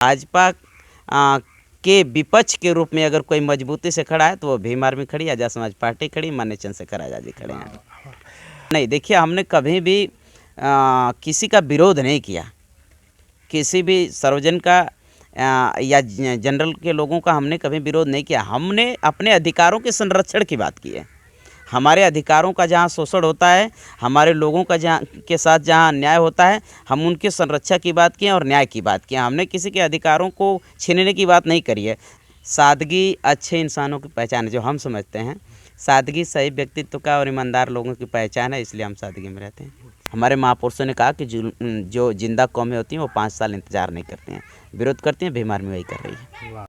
भाजपा के विपक्ष के रूप में अगर कोई मजबूती से खड़ा है तो वो भीम आर्मी खड़ी, आज़ाद समाज पार्टी खड़ी, माननीय चंद्रशेखर आज़ाद जी खड़े हैं। नहीं, देखिए, हमने कभी भी किसी का विरोध नहीं किया, किसी भी सर्वजन का या जनरल के लोगों का हमने कभी विरोध नहीं किया। हमने अपने अधिकारों के संरक्षण की बात की है। हमारे अधिकारों का जहाँ शोषण होता है, हमारे लोगों का जहाँ के साथ जहाँ अन्याय होता है, हम उनके संरक्षा की बात किए और न्याय की बात की। हमने किसी के अधिकारों को छीनने की बात नहीं करी है। सादगी अच्छे इंसानों की पहचान है, जो हम समझते हैं। सादगी सही व्यक्तित्व का और ईमानदार लोगों की पहचान है, इसलिए हम सादगी में रहते हैं। हमारे महापुरुषों ने कहा कि जो जिंदा कौमें होती हैं वो 5 साल इंतजार नहीं करती हैं, विरोध करती हैं। भीम आर्मी वही कर रही है।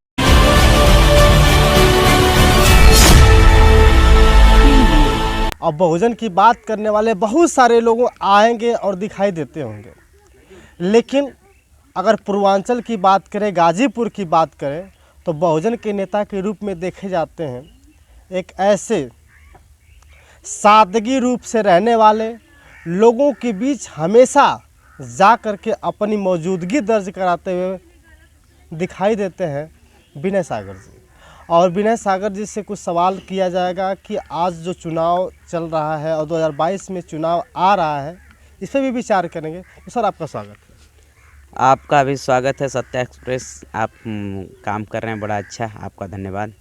अब बहुजन की बात करने वाले बहुत सारे लोग आएंगे और दिखाई देते होंगे, लेकिन अगर पूर्वांचल की बात करें, गाजीपुर की बात करें, तो बहुजन के नेता के रूप में देखे जाते हैं एक ऐसे सादगी रूप से रहने वाले, लोगों के बीच हमेशा जा कर के अपनी मौजूदगी दर्ज कराते हुए दिखाई देते हैं विनय सागर जी। और विनय सागर जी से कुछ सवाल किया जाएगा कि आज जो चुनाव चल रहा है और 2022 में चुनाव आ रहा है, इस पर भी विचार करेंगे। तो सर, आपका स्वागत है। आपका भी स्वागत है सत्या एक्सप्रेस। आप काम कर रहे हैं, बड़ा अच्छा, आपका धन्यवाद।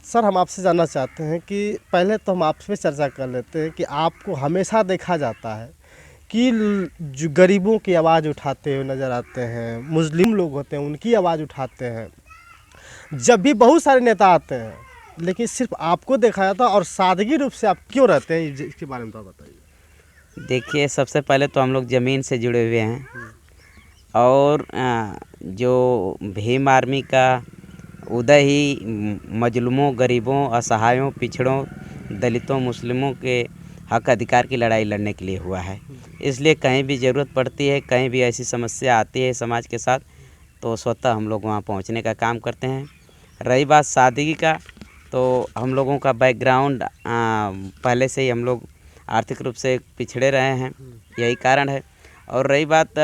सर, हम आपसे जानना चाहते हैं कि पहले तो हम आपसे चर्चा कर लेते हैं कि आपको हमेशा देखा जाता है कि जो गरीबों की आवाज़ उठाते हुए नज़र आते हैं, मुस्लिम लोग होते हैं उनकी आवाज़ उठाते हैं। जब भी बहुत सारे नेता आते हैं, लेकिन सिर्फ आपको देखा जाता है। और सादगी रूप से आप क्यों रहते हैं, इसके बारे में तो बताइए। देखिए, सबसे पहले तो हम लोग ज़मीन से जुड़े हुए हैं और जो भीम आर्मी का उदय ही मजलूमों, गरीबों, असहायों, पिछड़ों, दलितों, मुस्लिमों के हक अधिकार की लड़ाई लड़ने के लिए हुआ है। इसलिए कहीं भी ज़रूरत पड़ती है, कहीं भी ऐसी समस्या आती है समाज के साथ, तो स्वतः हम लोग वहाँ पहुँचने का काम करते हैं। रही बात सादगी का, तो हम लोगों का बैकग्राउंड पहले से ही हम लोग आर्थिक रूप से पिछड़े रहे हैं, यही कारण है। और रही बात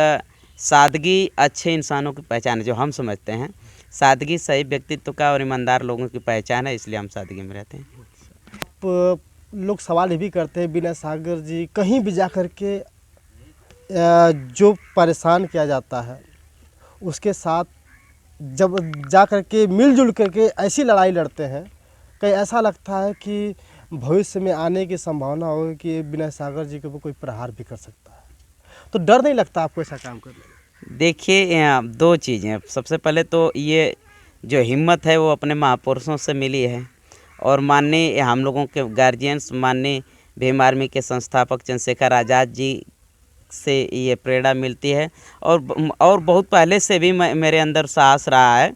सादगी अच्छे इंसानों की पहचान है, जो हम समझते हैं। सादगी सही व्यक्तित्व का और ईमानदार लोगों की पहचान है, इसलिए हम सादगी में रहते हैं। लोग सवाल ये भी करते हैं विनय सागर जी, कहीं भी जा कर के जो परेशान किया जाता है उसके साथ जब जा कर के मिलजुल करके ऐसी लड़ाई लड़ते हैं, कहीं ऐसा लगता है कि भविष्य में आने की संभावना होगी कि विनय सागर जी के ऊपर कोई प्रहार भी कर सकता है। तो डर नहीं लगता आपको ऐसा काम करने में? देखिए, 2 चीज़ें। सबसे पहले तो ये जो हिम्मत है वो अपने महापुरुषों से मिली है और माननीय हम लोगों के गार्जियंस, माननीय भीम आर्मी के संस्थापक चंद्रशेखर आज़ाद जी से ये प्रेरणा मिलती है। और बहुत पहले से भी मेरे अंदर साहस रहा है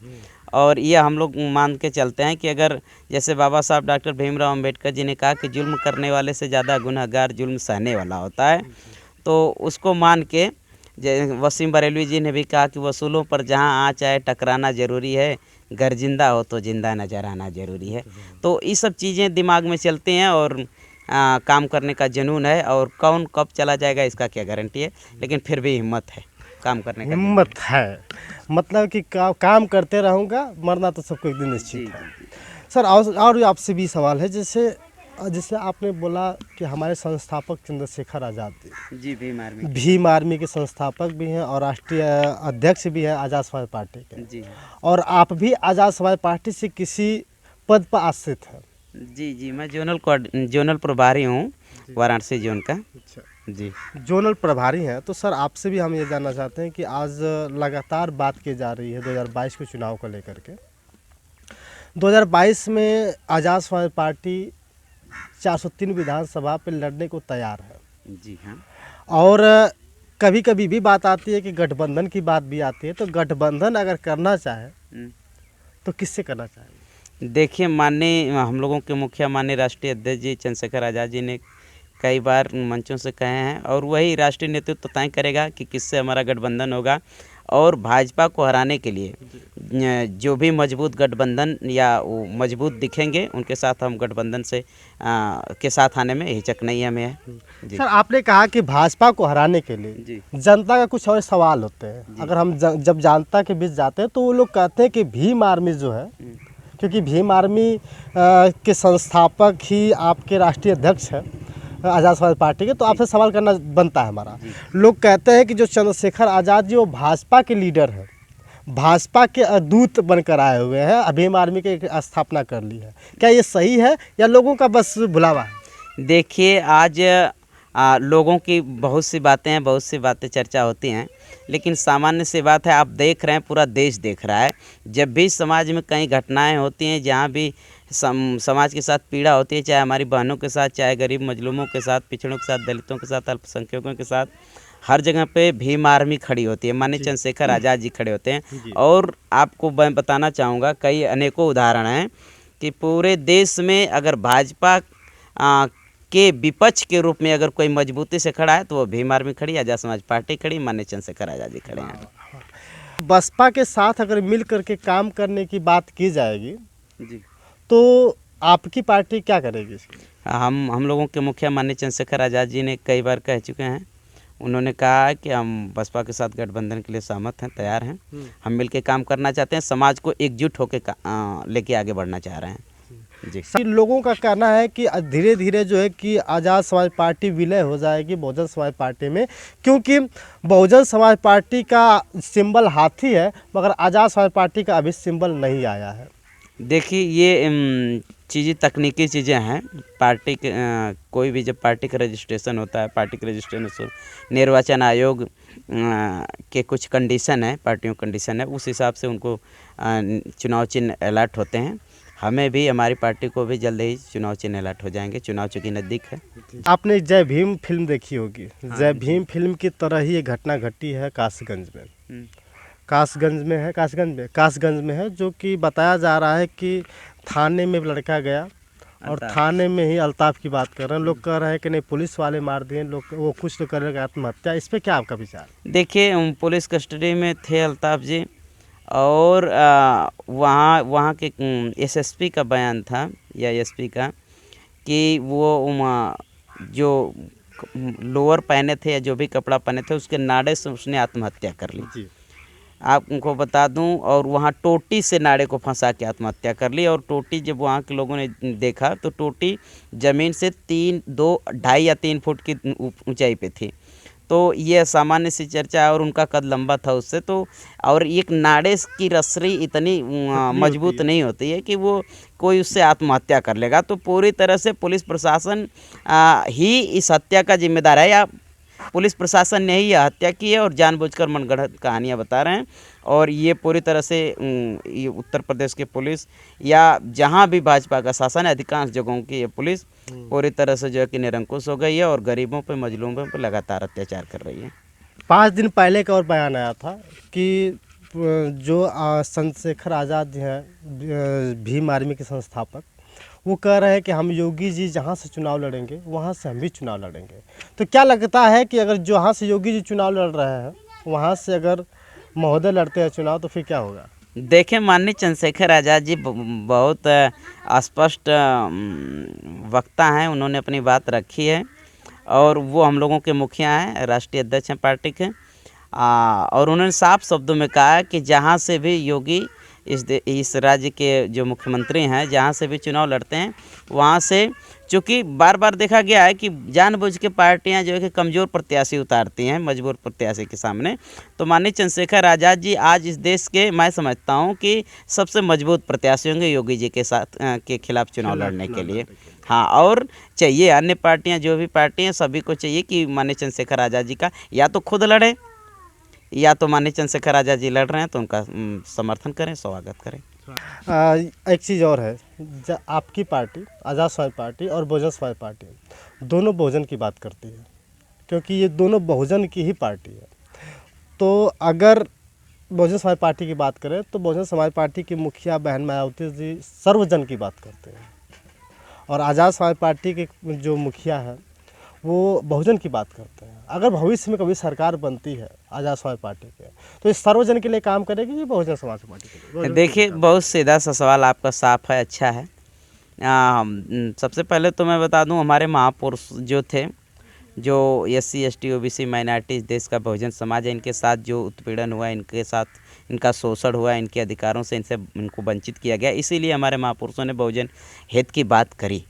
और ये हम लोग मान के चलते हैं कि अगर जैसे बाबा साहब डॉक्टर भीमराव अंबेडकर जी ने कहा कि जुल्म करने वाले से ज़्यादा गुनहगार जुल्म सहने वाला होता है, तो उसको मान के वसीम बरेलवी जी ने भी कहा कि वसूलों पर जहाँ आँच आए टकराना ज़रूरी है, घर जिंदा हो तो जिंदा नजर आना ज़रूरी है। तो ये सब चीज़ें दिमाग में चलती हैं और काम करने का जुनून है। और कौन कब चला जाएगा इसका क्या गारंटी है, लेकिन फिर भी हिम्मत है काम करने का। हिम्मत है, मतलब कि काम करते रहूँगा, मरना तो सबको एक दिन निश्चित है। सर, और आपसे भी सवाल है, जैसे आपने बोला कि हमारे संस्थापक चंद्रशेखर आज़ाद जी भीम आर्मी के संस्थापक भी हैं और राष्ट्रीय अध्यक्ष भी हैं आज़ाद समाज पार्टी के। जी और आप भी आज़ाद समाज पार्टी से किसी पद पर आश्रित हैं? जी, मैं जोनल प्रभारी हूँ वाराणसी जोन का। अच्छा जी, जोनल प्रभारी हैं। तो सर, आपसे भी हम ये जानना चाहते हैं कि आज लगातार बात की जा रही है 2022 के चुनाव को लेकर के। 2022 में आज़ाद समाज पार्टी 403 विधानसभा पे लड़ने को तैयार है। जी हाँ। और कभी कभी भी बात आती है कि गठबंधन की बात भी आती है। तो गठबंधन अगर करना चाहे तो किससे करना चाहेंगे? देखिए, माननीय हम लोगों के मुखिया माननीय राष्ट्रीय अध्यक्ष जी चंद्रशेखर आज़ाद जी ने कई बार मंचों से कहे हैं और वही राष्ट्रीय नेतृत्व तय करेगा कि किससे हमारा गठबंधन होगा। और भाजपा को हराने के लिए जो भी मजबूत गठबंधन या वो मजबूत दिखेंगे उनके साथ हम गठबंधन से के साथ आने में हिचक नहीं हमें है जी। सर, आपने कहा कि भाजपा को हराने के लिए जी जनता का कुछ और सवाल होते हैं। अगर हम जब जनता के बीच जाते हैं तो वो लोग कहते हैं कि भीम आर्मी जो है, क्योंकि भीम आर्मी के संस्थापक ही आपके राष्ट्रीय अध्यक्ष हैं आज़ाद समाज पार्टी के, तो आपसे सवाल करना बनता है हमारा। लोग कहते हैं कि जो चंद्रशेखर आज़ाद जी वो भाजपा के लीडर हैं, भाजपा के दूत बनकर आए हुए हैं, भीम आर्मी की स्थापना कर ली है। क्या ये सही है या लोगों का बस भुलावा है? देखिए, आज लोगों की बहुत सी बातें चर्चा होती हैं, लेकिन सामान्य सी बात है, आप देख रहे हैं, पूरा देश देख रहा है। जब भी समाज में कई घटनाएं होती हैं, जहाँ भी समाज के साथ पीड़ा होती है, चाहे हमारी बहनों के साथ, चाहे गरीब मजलूमों के साथ, पिछड़ों के साथ, दलितों के साथ, अल्पसंख्यकों के साथ, हर जगह पे भीम आर्मी खड़ी होती है, माननीय चंद्रशेखर आज़ाद जी खड़े होते हैं। और आपको मैं बताना चाहूँगा, कई अनेकों उदाहरण हैं कि पूरे देश में अगर भाजपा के विपक्ष के रूप में अगर कोई मजबूती से खड़ा है तो वो भीम आर्मी खड़ी, आज़ाद समाज पार्टी खड़ी, माननीय चंद्रशेखर आज़ाद जी खड़े हैं। बसपा के साथ अगर मिल करके काम करने की बात की जाएगी जी, तो आपकी पार्टी क्या करेगी? हम लोगों के मुखिया माननीय चंद्रशेखर आज़ाद जी ने कई बार कह चुके हैं। उन्होंने कहा है कि हम बसपा के साथ गठबंधन के लिए सहमत हैं, तैयार हैं, हम मिलकर काम करना चाहते हैं, समाज को एकजुट होकर लेके आगे बढ़ना चाह रहे हैं जी। लोगों का कहना है कि धीरे धीरे जो है कि आज़ाद समाज पार्टी विलय हो जाएगी बहुजन समाज पार्टी में, क्योंकि बहुजन समाज पार्टी का सिंबल हाथी है मगर आज़ाद समाज पार्टी का अभी सिंबल नहीं आया है। देखिए, ये चीज़ें तकनीकी चीज़ें हैं। पार्टी के कोई भी जब पार्टी का रजिस्ट्रेशन होता है, पार्टी के रजिस्ट्रेशन निर्वाचन आयोग के कुछ कंडीशन है, पार्टियों कंडीशन है, उस हिसाब से उनको चुनाव चिन्ह अलर्ट होते हैं। हमें भी, हमारी पार्टी को भी जल्द ही चुनाव चिन्ह अलर्ट हो जाएंगे, चुनाव चूँकि नज़दीक है। आपने जय भीम फिल्म देखी होगी। जय भीम फिल्म की तरह ही ये घटना घटी है कासगंज में। कासगंज में है, जो कि बताया जा रहा है कि थाने में लड़का गया और थाने में ही अल्ताफ की बात कर रहे हैं। लोग कह रहे हैं कि नहीं पुलिस वाले मार दिए, लोग वो कुछ तो कर रहे हैं आत्महत्या। इस पर क्या आपका विचार? देखिए, पुलिस कस्टडी में थे अल्ताफ जी, और वहाँ के एसएसपी का बयान था या एसपी का कि वो जो लोअर पहने थे या जो भी कपड़ा पहने थे उसके नाड़े से उसने आत्महत्या कर ली जी। आपको बता दूं, और वहाँ टोटी से नाड़े को फंसा के आत्महत्या कर ली। और टोटी जब वहाँ के लोगों ने देखा तो टोटी ज़मीन से 2.5 या 3 फुट की ऊंचाई पे थी। तो ये सामान्य सी चर्चा है, और उनका कद लंबा था उससे, तो और एक नाड़े की रस्सी इतनी मजबूत नहीं होती है कि वो कोई उससे आत्महत्या कर लेगा। तो पूरी तरह से पुलिस प्रशासन ही इस हत्या का जिम्मेदार है, या पुलिस प्रशासन ने ही यह हत्या की है और जानबूझकर मनगढ़ंत कहानियाँ बता रहे हैं। और ये पूरी तरह से ये उत्तर प्रदेश की पुलिस या जहाँ भी भाजपा का शासन है, अधिकांश जगहों की ये पुलिस पूरी तरह से जो है कि निरंकुश हो गई है और गरीबों पे, मजलूमों पे लगातार अत्याचार कर रही है। 5 दिन पहले का और बयान आया था कि जो चंद्रशेखर आज़ाद हैं भीम आर्मी के संस्थापक, वो कह रहे हैं कि हम योगी जी जहाँ से चुनाव लड़ेंगे वहाँ से हम भी चुनाव लड़ेंगे। तो क्या लगता है कि अगर जहाँ से योगी जी चुनाव लड़ रहे हैं वहाँ से अगर महोदय लड़ते हैं चुनाव तो फिर क्या होगा? देखें, माननीय चंद्रशेखर आज़ाद जी बहुत स्पष्ट वक्ता हैं, उन्होंने अपनी बात रखी है और वो हम लोगों के मुखिया हैं, राष्ट्रीय अध्यक्ष हैं पार्टी के। और उन्होंने साफ शब्दों में कहा कि जहाँ से भी योगी इस राज्य के जो मुख्यमंत्री हैं जहाँ से भी चुनाव लड़ते हैं वहाँ से, चूँकि बार बार देखा गया है कि जानबूझ के पार्टियां जो है कि कमज़ोर प्रत्याशी उतारती हैं मजबूर प्रत्याशी के सामने, तो माननीय चंद्रशेखर आज़ाद जी आज इस देश के, मैं समझता हूं कि सबसे मजबूत प्रत्याशी होंगे योगी जी के साथ के खिलाफ चुनाव लड़ने के लिए। हाँ, और चाहिए अन्य पार्टियाँ, जो भी पार्टी हैं, सभी को चाहिए कि माननीय चंद्रशेखर आज़ाद जी का या तो खुद लड़े या तो माननीय चंद्रशेखर आज़ाद जी लड़ रहे हैं तो उनका समर्थन करें, स्वागत करें। एक चीज़ और है, आपकी पार्टी आज़ाद समाज पार्टी और बहुजन समाज पार्टी दोनों बहुजन की बात करती है, क्योंकि ये दोनों बहुजन की ही पार्टी है। तो अगर बहुजन समाज पार्टी की बात करें तो बहुजन समाज पार्टी की मुखिया बहन मायावती जी सर्वजन की बात करते हैं, और आज़ाद समाज पार्टी के जो मुखिया हैं वो बहुजन की बात करते हैं। अगर भविष्य में कभी सरकार बनती है आज़ाद समाज पार्टी के, तो ये सर्वजन के लिए काम करेगी कि बहुजन समाज पार्टी के लिए? बहुजन के देखिए, लिए काम बहुत सीधा सा सवाल आपका, साफ है, अच्छा है। सबसे पहले तो मैं बता दूं, हमारे महापुरुष जो थे, जो SC ST OBC माइनॉरिटीज़ देश का बहुजन समाज है, इनके साथ जो उत्पीड़न हुआ, इनके साथ इनका शोषण हुआ, इनके अधिकारों से इनको वंचित किया गया, इसीलिए हमारे महापुरुषों ने बहुजन हित की बात करी।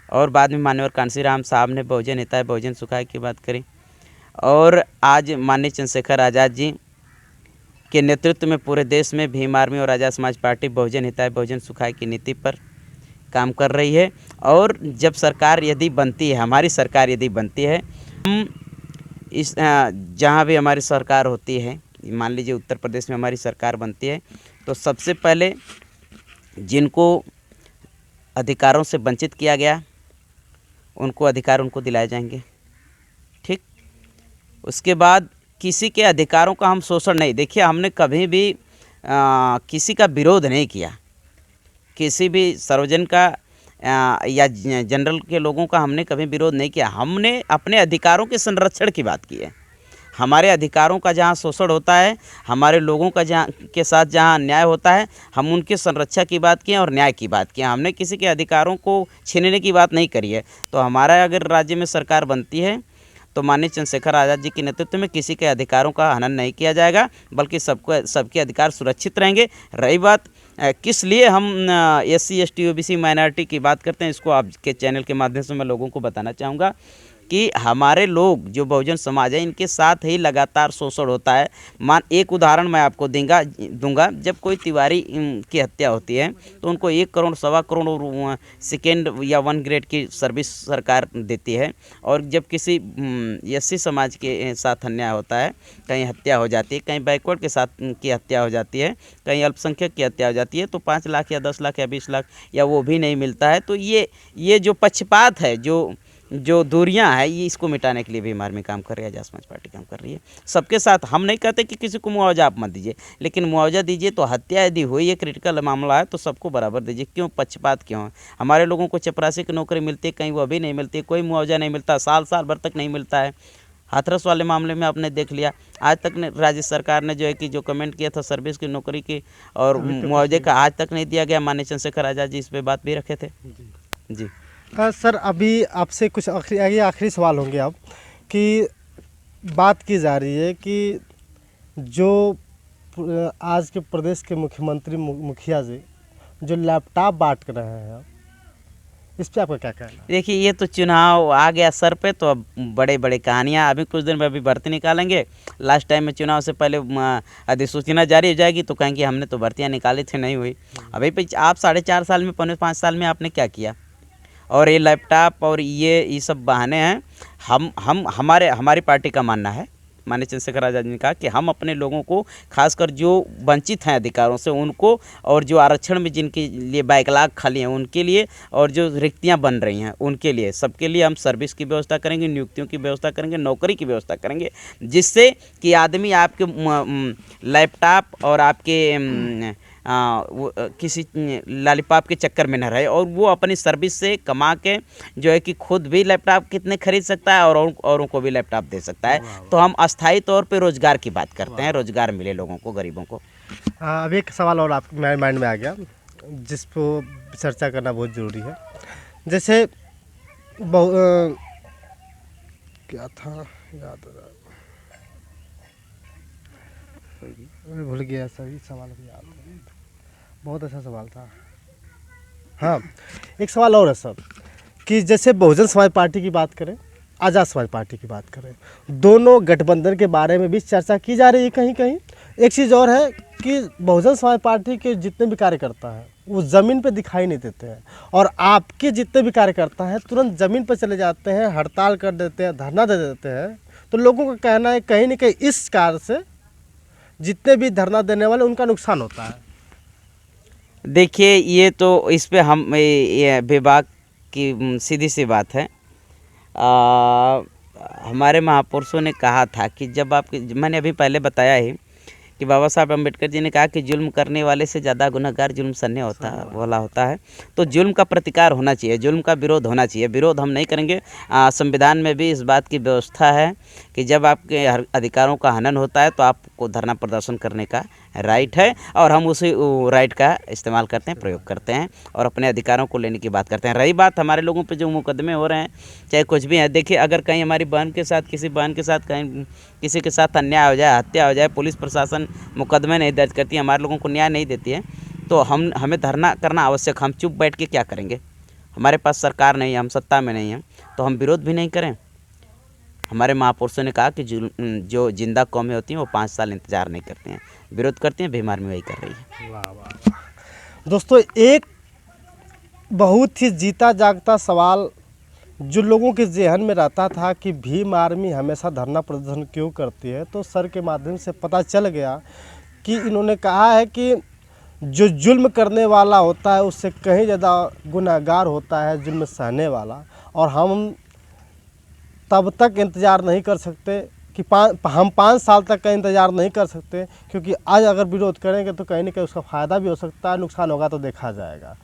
और बाद में माननीय कांशीराम साहब ने बहुजन हिताय बहुजन सुखाय की बात करी। और आज माननीय चंद्रशेखर आज़ाद जी के नेतृत्व में पूरे देश में भीम आर्मी और आज़ाद समाज पार्टी बहुजन हिताय बहुजन सुखाय की नीति पर काम कर रही है। और जब सरकार यदि बनती है, हमारी सरकार यदि बनती है, हम इस जहाँ भी हमारी सरकार होती है, मान लीजिए उत्तर प्रदेश में हमारी सरकार बनती है, तो सबसे पहले जिनको अधिकारों से वंचित किया गया, उनको अधिकार उनको दिलाए जाएंगे। ठीक, उसके बाद किसी के अधिकारों का हम शोषण नहीं, देखिए हमने कभी भी किसी का विरोध नहीं किया, किसी भी सर्वजन का या जनरल के लोगों का हमने कभी विरोध नहीं किया। हमने अपने अधिकारों के संरक्षण की बात की है। हमारे अधिकारों का जहाँ शोषण होता है, हमारे लोगों का के साथ जहाँ अन्याय होता है, हम उनके संरक्षा की बात की है और न्याय की बात की है। हमने किसी के अधिकारों को छीनने की बात नहीं करी है। तो हमारा अगर राज्य में सरकार बनती है, तो माननीय चंद्रशेखर आज़ाद जी के नेतृत्व में किसी के अधिकारों का हनन नहीं किया जाएगा, बल्कि सबके अधिकार सुरक्षित रहेंगे। रही बात किस लिए हम SC ST OBC माइनॉरिटी की बात करते हैं, इसको आपके चैनल के माध्यम से मैं लोगों को बताना चाहूँगा कि हमारे लोग जो बहुजन समाज है, इनके साथ ही लगातार शोषण होता है। एक उदाहरण मैं आपको दूंगा। जब कोई तिवारी की हत्या होती है, तो उनको 1 करोड़, 1.25 करोड़ सेकेंड या 1 ग्रेड की सर्विस सरकार देती है। और जब किसी SC समाज के साथ अन्याय होता है, कहीं हत्या हो जाती है, कहीं बैकवर्ड के साथ की हत्या हो जाती है, कहीं अल्पसंख्यक की हत्या हो जाती है, तो 5 लाख या 10 लाख या 20 लाख या वो भी नहीं मिलता है। तो ये जो पक्षपात है, जो दूरियां हैं, ये इसको मिटाने के लिए भीम आर्मी काम कर रही है, आज़ाद समाज पार्टी काम कर रही है। सबके साथ हम नहीं कहते कि किसी को मुआवजा आप मत दीजिए, लेकिन मुआवजा दीजिए तो हत्या यदि हुई है, क्रिटिकल मामला है, तो सबको बराबर दीजिए। क्यों पक्षपात क्यों है? हमारे लोगों को चपरासी की नौकरी मिलती है, कहीं वो अभी नहीं मिलती है, कोई मुआवजा नहीं मिलता, साल भर तक नहीं मिलता है। हाथरस वाले मामले में आपने देख लिया, आज तक ने राज्य सरकार ने जो है कि जो कमेंट किया था सर्विस की नौकरी की और मुआवजे का, आज तक नहीं दिया गया। माननीय चंद्रशेखर आज़ाद जी इस पर बात भी रखे थे। जी सर, अभी आपसे कुछ आखिरी सवाल होंगे अब, कि बात की जा रही है कि जो आज के प्रदेश के मुख्यमंत्री मुखिया जी जो लैपटॉप बांट रहे हैं, इस पे आपका क्या कहना है? देखिए, ये तो चुनाव आ गया सर पे, तो अब बड़े बड़े कहानियाँ, अभी कुछ दिन में अभी भर्ती निकालेंगे। लास्ट टाइम में चुनाव से पहले अधिसूचना जारी हो जाएगी, तो कहेंगे हमने तो भर्तियाँ निकाली थी, नहीं हुई। अभी पे आप 4.5 साल में, 5 साल में आपने क्या किया? और ये लैपटॉप और ये सब बहाने हैं। हमारी पार्टी का मानना है, माननीय चंद्रशेखर आज़ाद ने कहा कि हम अपने लोगों को, खासकर जो वंचित हैं अधिकारों से, उनको, और जो आरक्षण में जिनके लिए बैकलॉग खाली हैं उनके लिए, और जो रिक्तियां बन रही हैं उनके लिए, सबके लिए हम सर्विस की व्यवस्था करेंगे, नियुक्तियों की व्यवस्था करेंगे, नौकरी की व्यवस्था करेंगे, जिससे कि आदमी आपके लैपटॉप और आपके किसी लॉलीपॉप के चक्कर में न रहे, और वो अपनी सर्विस से कमा के जो है कि खुद भी लैपटॉप कितने खरीद सकता है और औरों को भी लैपटॉप दे सकता है। तो हम अस्थायी तौर पे रोजगार की बात करते हैं, रोजगार मिले लोगों को, गरीबों को। अब एक सवाल और आपके माइंड में आ गया, जिस पर चर्चा करना बहुत ज़रूरी है। जैसे क्या था, याद भूल गया, सभी सवाल भी याद है, बहुत अच्छा सवाल था। हाँ, एक सवाल और है सर, कि जैसे बहुजन समाज पार्टी की बात करें, आज़ाद समाज पार्टी की बात करें, दोनों गठबंधन के बारे में भी चर्चा की जा रही है कहीं कहीं। एक चीज़ और है कि बहुजन समाज पार्टी के जितने भी कार्यकर्ता हैं वो ज़मीन पे दिखाई नहीं देते हैं, और आपके जितने भी कार्यकर्ता हैं तुरंत ज़मीन पर चले जाते हैं, हड़ताल कर देते हैं, धरना दे देते हैं। तो लोगों का कहना है कहीं ना कहीं इस कार्य से जितने भी धरना देने वाले उनका नुकसान होता है। देखिए, ये तो इस पे हम विभाग की सीधी सी बात है। हमारे महापुरुषों ने कहा था कि जब मैंने अभी पहले बताया ही कि बाबा साहब अम्बेडकर जी ने कहा कि जुल्म करने वाले से ज़्यादा गुनहगार जुल्म सहने वाला होता है। तो जुल्म का प्रतिकार होना चाहिए, जुल्म का विरोध होना चाहिए। विरोध हम नहीं करेंगे। संविधान में भी इस बात की व्यवस्था है कि जब आपके अधिकारों का हनन होता है तो आपको धरना प्रदर्शन करने का राइट है, और हम उसी राइट का इस्तेमाल करते हैं, प्रयोग करते हैं और अपने अधिकारों को लेने की बात करते हैं। रही बात हमारे लोगों पे जो मुकदमे हो रहे हैं, चाहे कुछ भी है, देखिए अगर कहीं हमारी बहन के साथ, किसी बहन के साथ कहीं किसी के साथ अन्याय हो जाए, हत्या हो जाए, पुलिस प्रशासन मुकदमे नहीं दर्ज करती, हमारे लोगों को न्याय नहीं देती है, तो हमें धरना करना आवश्यक। हम चुप बैठ के क्या करेंगे? हमारे पास सरकार नहीं है, हम सत्ता में नहीं हैं, तो हम विरोध भी नहीं करें। हमारे महापुरुषों ने कहा कि जो जिंदा कौमें होती हैं वो 5 साल इंतज़ार नहीं करते हैं, विरोध करते हैं। भीम आर्मी वही कर रही है। वाह वाह। दोस्तों, एक बहुत ही जीता जागता सवाल जो लोगों के जहन में रहता था कि भीम आर्मी हमेशा धरना प्रदर्शन क्यों करती है, तो सर के माध्यम से पता चल गया कि इन्होंने कहा है कि जो जुल्म करने वाला होता है उससे कहीं ज़्यादा गुनहगार होता है जुल्म सहने वाला, और हम तब तक इंतज़ार नहीं कर सकते कि हम 5 साल तक का इंतज़ार नहीं कर सकते, क्योंकि आज अगर विरोध करेंगे तो कहीं ना कहीं उसका फ़ायदा भी हो सकता है, नुकसान होगा तो देखा जाएगा।